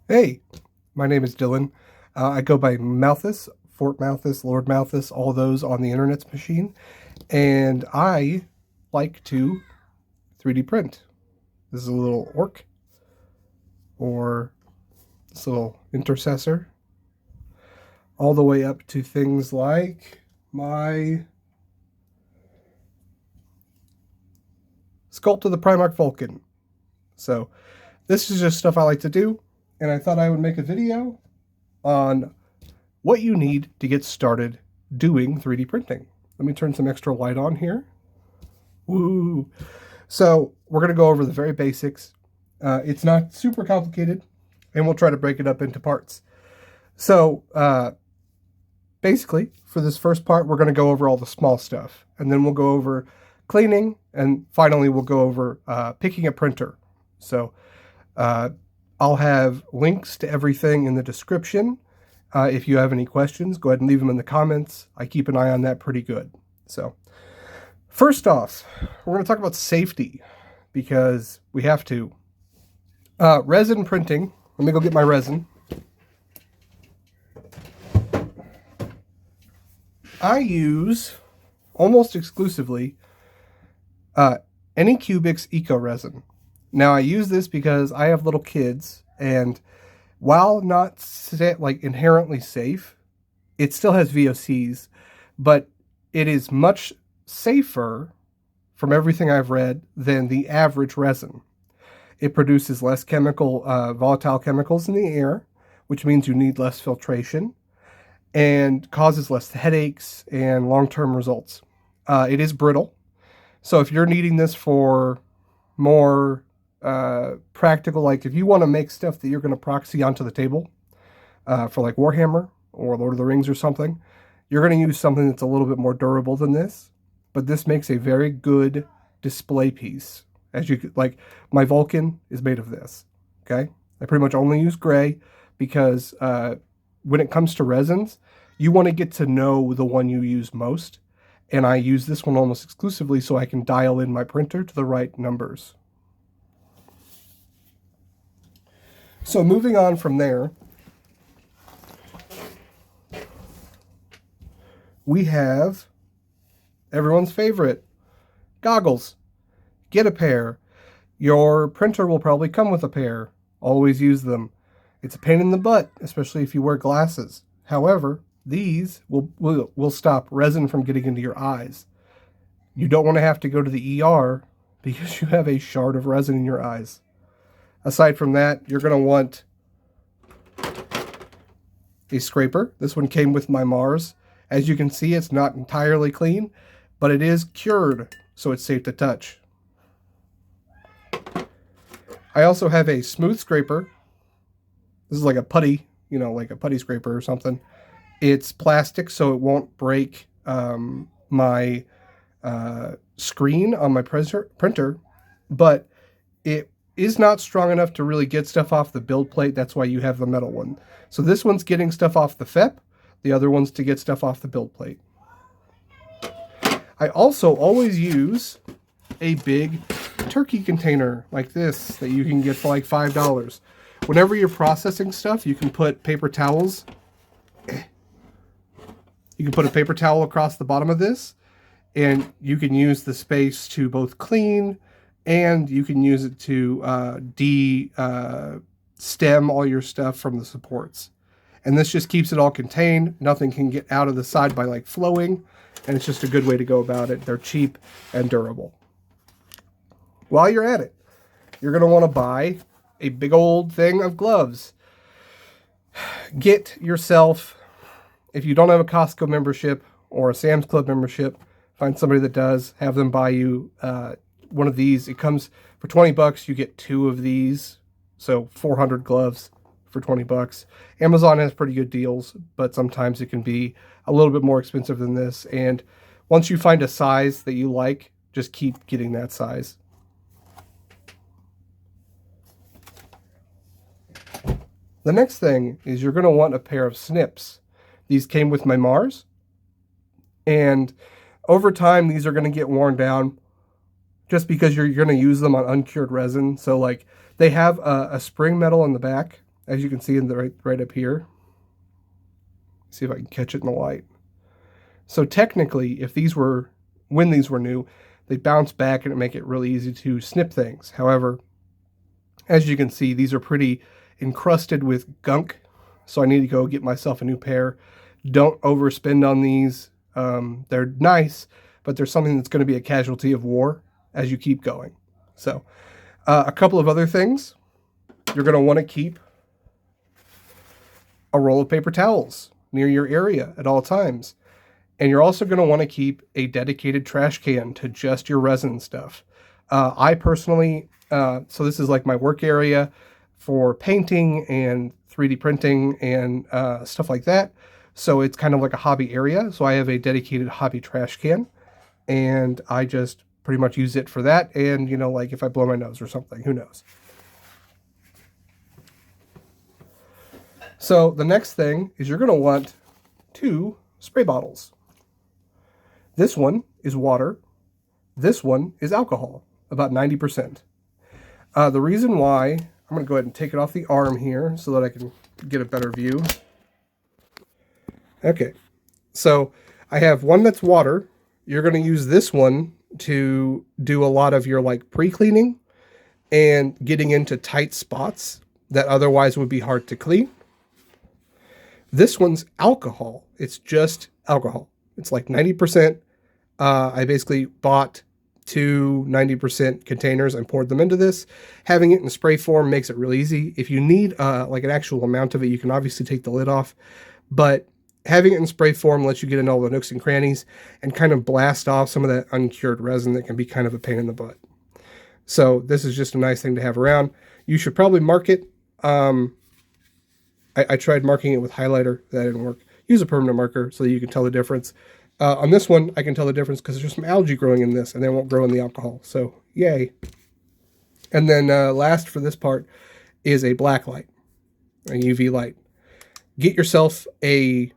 Hey, my name is Dylan. I go by Malthus, Fort Malthus, Lord Malthus, all those on the internet's machine. And I like to 3D print. This is a little orc, or this little intercessor, all the way up to things like my Sculpt of the Primarch Vulcan. So this is just stuff I like to do, and I thought I would make a video on what you need to get started doing 3D printing. Let me turn some extra light on here. Woo! So we're going to go over the very basics. It's not super complicated, and we'll try to break it up into parts. So basically, for this first part, we're going to go over all the small stuff, and then we'll go over cleaning, and finally we'll go over picking a printer. So I'll have links to everything in the description. If you have any questions, go ahead and leave them in the comments. I keep an eye on that pretty good. So first off, we're going to talk about safety because we have to. Resin printing. Let me go get my resin. I use almost exclusively Anycubic Eco Resin. Now I use this because I have little kids, and while not like inherently safe, it still has VOCs, but it is much safer from everything I've read than the average resin. It produces less volatile chemicals in the air, which means you need less filtration, and causes less headaches and long-term results. It is brittle, so if you're needing this for more practical, like if you want to make stuff that you're going to proxy onto the table for like Warhammer or Lord of the Rings or something, you're going to use something that's a little bit more durable than this, but this makes a very good display piece. As you could, like, my Vulcan is made of this. Okay, I pretty much only use gray because when it comes to resins, you want to get to know the one you use most, and I use this one almost exclusively so I can dial in my printer to the right numbers. So moving on from there, we have everyone's favorite, goggles. Get a pair. Your printer will probably come with a pair. Always use them. It's a pain in the butt, especially if you wear glasses. However, these will stop resin from getting into your eyes. You don't want to have to go to the ER because you have a shard of resin in your eyes. Aside from that, you're going to want a scraper. This one came with my Mars. As you can see, it's not entirely clean, but it is cured, so it's safe to touch. I also have a smooth scraper. This is like a putty, like a putty scraper or something. It's plastic, so it won't break my screen on my printer, but it is not strong enough to really get stuff off the build plate. That's why you have the metal one. So this one's getting stuff off the FEP. The other one's to get stuff off the build plate. I also always use a big turkey container like this that you can get for like $5. Whenever you're processing stuff, you can put paper towels. You can put a paper towel across the bottom of this, and you can use the space to both clean, and you can use it to stem all your stuff from the supports. And this just keeps it all contained. Nothing can get out of the side by like flowing, and it's just a good way to go about it. They're cheap and durable. While you're at it, you're going to want to buy a big old thing of gloves. Get yourself, if you don't have a Costco membership or a Sam's Club membership, find somebody that does, have them buy you one of these. It comes for 20 bucks. You get 2 of these, so 400 gloves for 20 bucks. Amazon has pretty good deals, but sometimes it can be a little bit more expensive than this. And once you find a size that you like, just keep getting that size. The next thing is you're going to want a pair of snips. These came with my Mars, and over time these are going to get worn down just because you're going to use them on uncured resin. So like they have a spring metal in the back as you can see in the right up here. See if I can catch it in the light. So technically, when these were new, they bounce back and it make it really easy to snip things. However, as you can see, these are pretty encrusted with gunk, so I need to go get myself a new pair. Don't overspend on these. They're nice, but they're something that's going to be a casualty of war as you keep going. So a couple of other things. You're going to want to keep a roll of paper towels near your area at all times. And you're also going to want to keep a dedicated trash can to just your resin stuff. I personally, so this is like my work area for painting and 3D printing and stuff like that. So it's kind of like a hobby area. So I have a dedicated hobby trash can, and I just pretty much use it for that. And, you know, like if I blow my nose or something, who knows? So the next thing is you're going to want 2 spray bottles. This one is water. This one is alcohol, about 90%. The reason why, I'm going to go ahead and take it off the arm here so that I can get a better view. Okay, so I have one that's water. You're going to use this one to do a lot of your like pre-cleaning and getting into tight spots that otherwise would be hard to clean. This one's alcohol. It's just alcohol. It's like 90%. I basically bought 2 90% containers and poured them into this. Having it in spray form makes it real easy. If you need like an actual amount of it, you can obviously take the lid off, but having it in spray form lets you get in all the nooks and crannies and kind of blast off some of that uncured resin that can be kind of a pain in the butt. So this is just a nice thing to have around. You should probably mark it. I tried marking it with highlighter. That didn't work. Use a permanent marker so that you can tell the difference. On this one, I can tell the difference because there's some algae growing in this, and they won't grow in the alcohol. So, yay. And then last for this part is a black light, a UV light. Get yourself a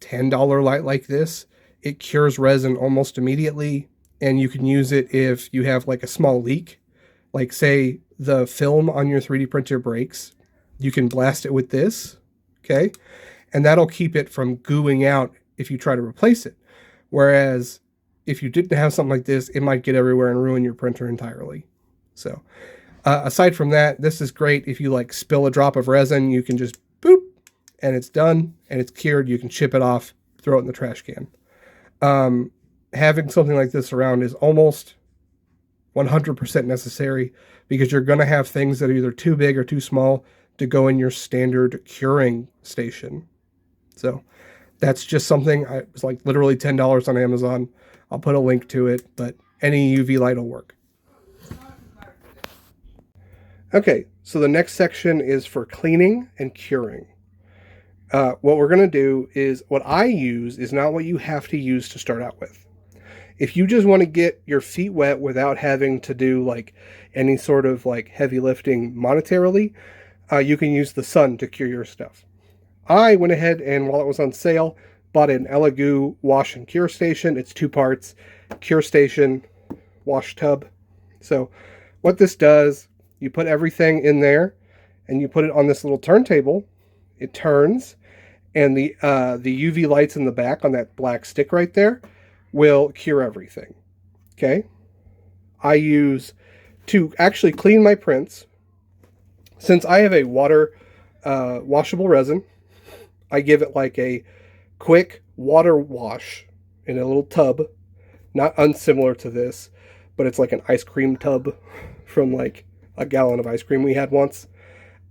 $10 light like this. It cures resin almost immediately, and you can use it if you have like a small leak. Like say the film on your 3D printer breaks. You can blast it with this, okay? And that'll keep it from gooing out if you try to replace it. Whereas if you didn't have something like this, it might get everywhere and ruin your printer entirely. So aside from that, this is great. If you like spill a drop of resin, you can just boop, and it's done, and it's cured. You can chip it off, throw it in the trash can. Having something like this around is almost 100% necessary because you're going to have things that are either too big or too small to go in your standard curing station. So that's just something. It's like literally $10 on Amazon. I'll put a link to it, but any UV light will work. Okay, so the next section is for cleaning and curing. What we're going to do is, what I use is not what you have to use to start out with. If you just want to get your feet wet without having to do like any sort of like heavy lifting monetarily, you can use the sun to cure your stuff. I went ahead and while it was on sale, bought an Elegoo Wash and Cure station. It's 2 parts, cure station, wash tub. So what this does, you put everything in there and you put it on this little turntable. It turns, and the UV lights in the back on that black stick right there will cure everything. Okay? I use, to actually clean my prints, since I have a water washable resin, I give it like a quick water wash in a little tub, not unsimilar to this, but it's like an ice cream tub from like a gallon of ice cream we had once.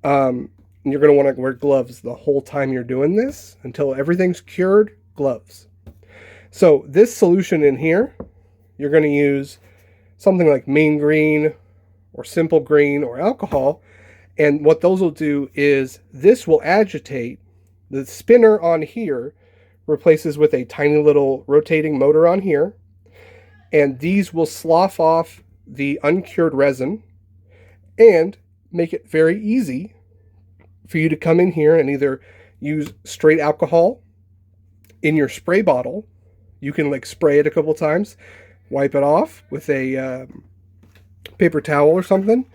And you're going to want to wear gloves the whole time you're doing this until everything's cured. Gloves. So this solution in here, you're going to use something like mean green or simple green or alcohol. And what those will do is this will agitate. The spinner on here replaces with a tiny little rotating motor on here. And these will slough off the uncured resin and make it very easy for you to come in here and either use straight alcohol in your spray bottle. You can like spray it a couple times, wipe it off with a paper towel or something,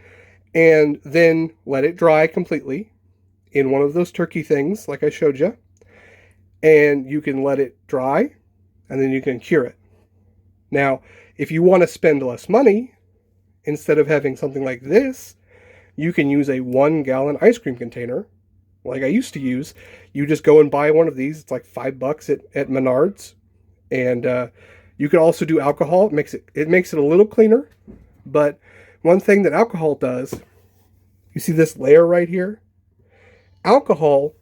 and then let it dry completely. in one of those turkey things like I showed you, and you can let it dry, and then you can cure it. Now, if you want to spend less money, instead of having something like this, you can use a 1-gallon ice cream container like I used to use. You just go and buy one of these. It's like $5 at Menards. And you can also do alcohol. It makes it a little cleaner. But one thing that alcohol does, you see this layer right here? Alcohol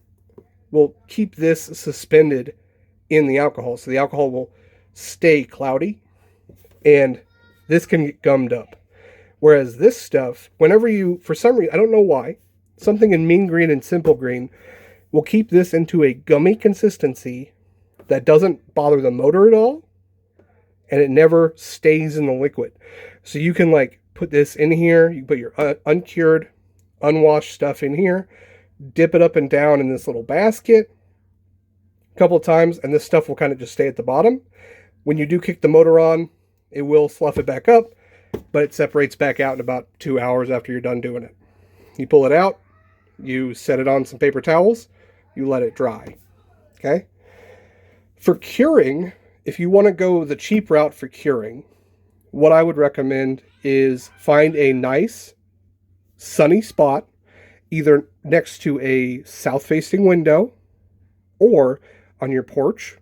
will keep this suspended in the alcohol. So the alcohol will stay cloudy, and this can get gummed up. Whereas this stuff, whenever you, for some reason, I don't know why, something in mean green and simple green will keep this into a gummy consistency that doesn't bother the motor at all, and it never stays in the liquid. So you can like put this in here, you put your uncured, unwashed stuff in here, dip it up and down in this little basket a couple of times, and this stuff will kind of just stay at the bottom. When you do kick the motor on, it will slough it back up, but it separates back out in about 2 hours after you're done doing it. You pull it out, you set it on some paper towels, you let it dry. Okay? For curing, if you want to go the cheap route for curing, what I would recommend is find a nice sunny spot, either next to a south-facing window or on your porch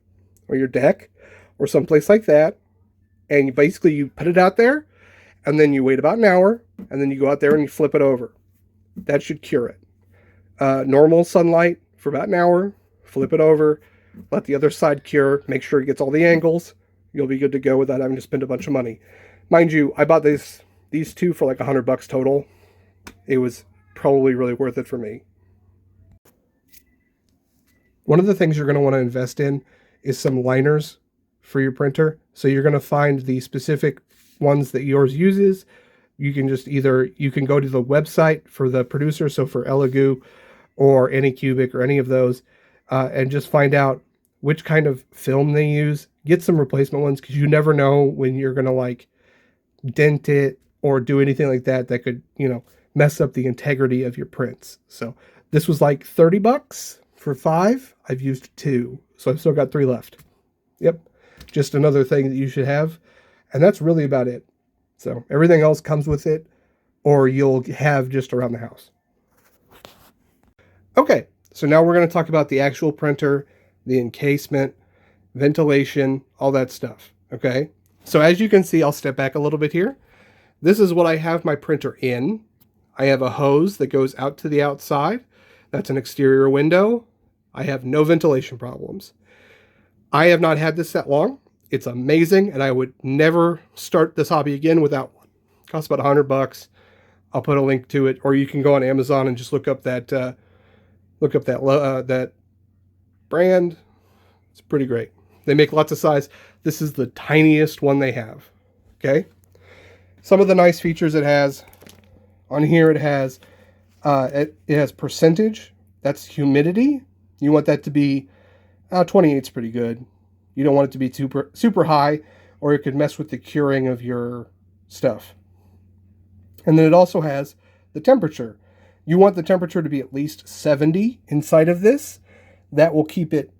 or your deck or someplace like that. And basically you put it out there, and then you wait about an hour, and then you go out there and you flip it over. That should cure it. Normal sunlight for about an hour, flip it over, let the other side cure, make sure it gets all the angles. You'll be good to go without having to spend a bunch of money. Mind you, I bought these two for like $100 total. It was probably really worth it for me. One of the things you're going to want to invest in is some liners for your printer. So you're going to find the specific ones that yours uses. You can just you can go to the website for the producer, so for Elegoo or Anycubic or any of those, and just find out which kind of film they use. Get some replacement ones, because you never know when you're going to like dent it or do anything like that that could, mess up the integrity of your prints. So this was like $30 for 5. I've used 2, so I've still got 3 left. Yep, just another thing that you should have. And that's really about it. So everything else comes with it, or you'll have just around the house. Okay, so now we're going to talk about the actual printer, the encasement, ventilation, all that stuff. Okay, so as you can see, I'll step back a little bit here. This is what I have my printer in. I have a hose that goes out to the outside. That's an exterior window. I have no ventilation problems. I have not had this that long. It's amazing, and I would never start this hobby again without one. It costs about $100. I'll put a link to it, or you can go on Amazon and just look up that brand. It's pretty great. They make lots of size. This is the tiniest one they have. Okay. Some of the nice features it has on here. It has percentage. That's humidity. You want that to be 28's pretty good. You don't want it to be super high, or it could mess with the curing of your stuff. And then it also has the temperature. You want the temperature to be at least 70 inside of this. That will keep it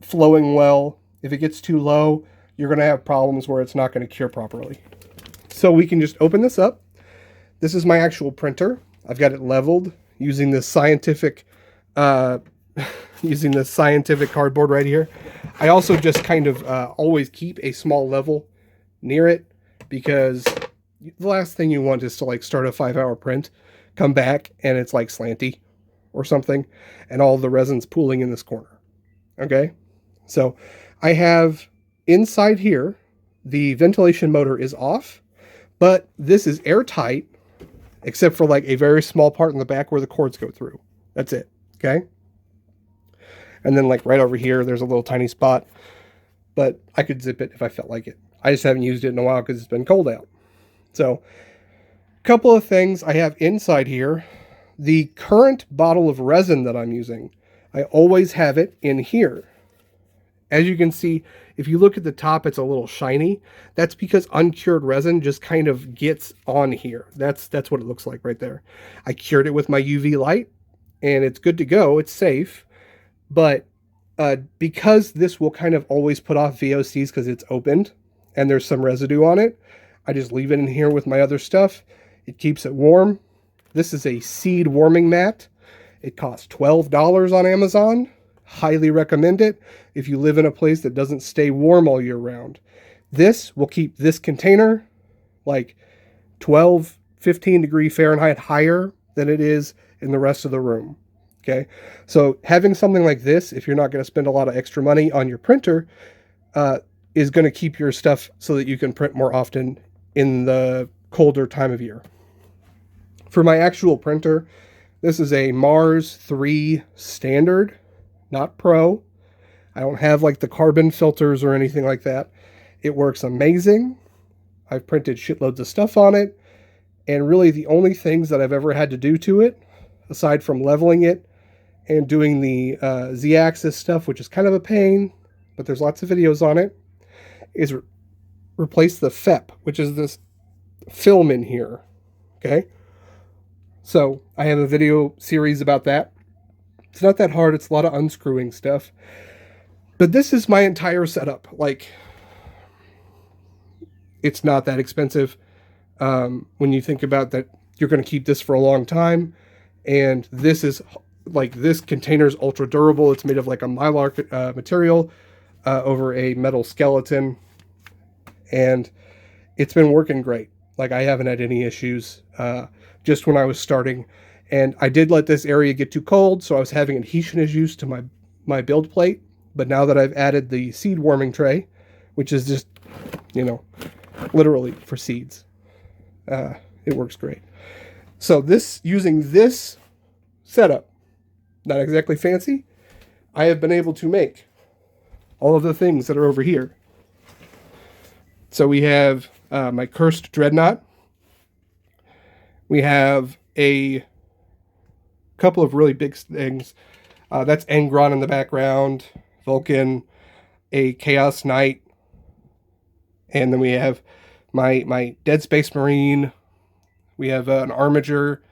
flowing well. If it gets too low, you're going to have problems where it's not going to cure properly. So we can just open this up. This is my actual printer. I've got it leveled using this scientific cardboard right here. I also just kind of always keep a small level near it, because the last thing you want is to like start a 5-hour print, come back, and it's like slanty or something, and all the resin's pooling in this corner. Okay, so I have inside here, the ventilation motor is off, but this is airtight, except for like a very small part in the back where the cords go through. That's it. Okay. And then like right over here, there's a little tiny spot, but I could zip it if I felt like it. I just haven't used it in a while because it's been cold out. So a couple of things I have inside here. The current bottle of resin that I'm using, I always have it in here. As you can see, if you look at the top, it's a little shiny. That's because uncured resin just kind of gets on here. That's what it looks like right there. I cured it with my UV light, and it's good to go. It's safe. But because this will kind of always put off VOCs because it's opened and there's some residue on it, I just leave it in here with my other stuff. It keeps it warm. This is a seed warming mat. It costs $12 on Amazon. Highly recommend it if you live in a place that doesn't stay warm all year round. This will keep this container like 12, 15 degree Fahrenheit higher than it is in the rest of the room. Okay, so having something like this, if you're not going to spend a lot of extra money on your printer, is going to keep your stuff so that you can print more often in the colder time of year. For my actual printer, this is a Mars 3 Standard, not Pro. I don't have like the carbon filters or anything like that. It works amazing. I've printed shitloads of stuff on it, and really the only things that I've ever had to do to it, aside from leveling it and doing the Z-axis stuff, which is kind of a pain, but there's lots of videos on it, is replace the FEP, which is this film in here, okay? So I have a video series about that. It's not that hard. It's a lot of unscrewing stuff. But this is my entire setup. Like, it's not that expensive when you think about that you're going to keep this for a long time. And this is like, this container is ultra durable. It's made of like a mylar material over a metal skeleton. And it's been working great. Like, I haven't had any issues just when I was starting. And I did let this area get too cold, so I was having adhesion issues to my build plate. But now that I've added the seed warming tray, which is just, you know, literally for seeds, it works great. So using this setup, not exactly fancy, I have been able to make all of the things that are over here. So we have my cursed dreadnought. We have a couple of really big things. That's Engron in the background, Vulcan, a Chaos Knight, and then we have my Dead Space Marine. We have an Armiger,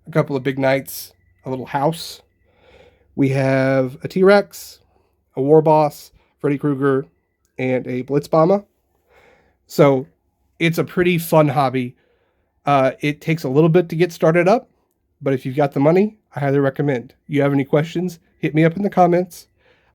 a couple of big knights, a little house. We have a T-Rex, a War Boss, Freddy Krueger, and a Blitzbomber. So it's a pretty fun hobby. It takes a little bit to get started up, but if you've got the money, I highly recommend. You have any questions, hit me up in the comments.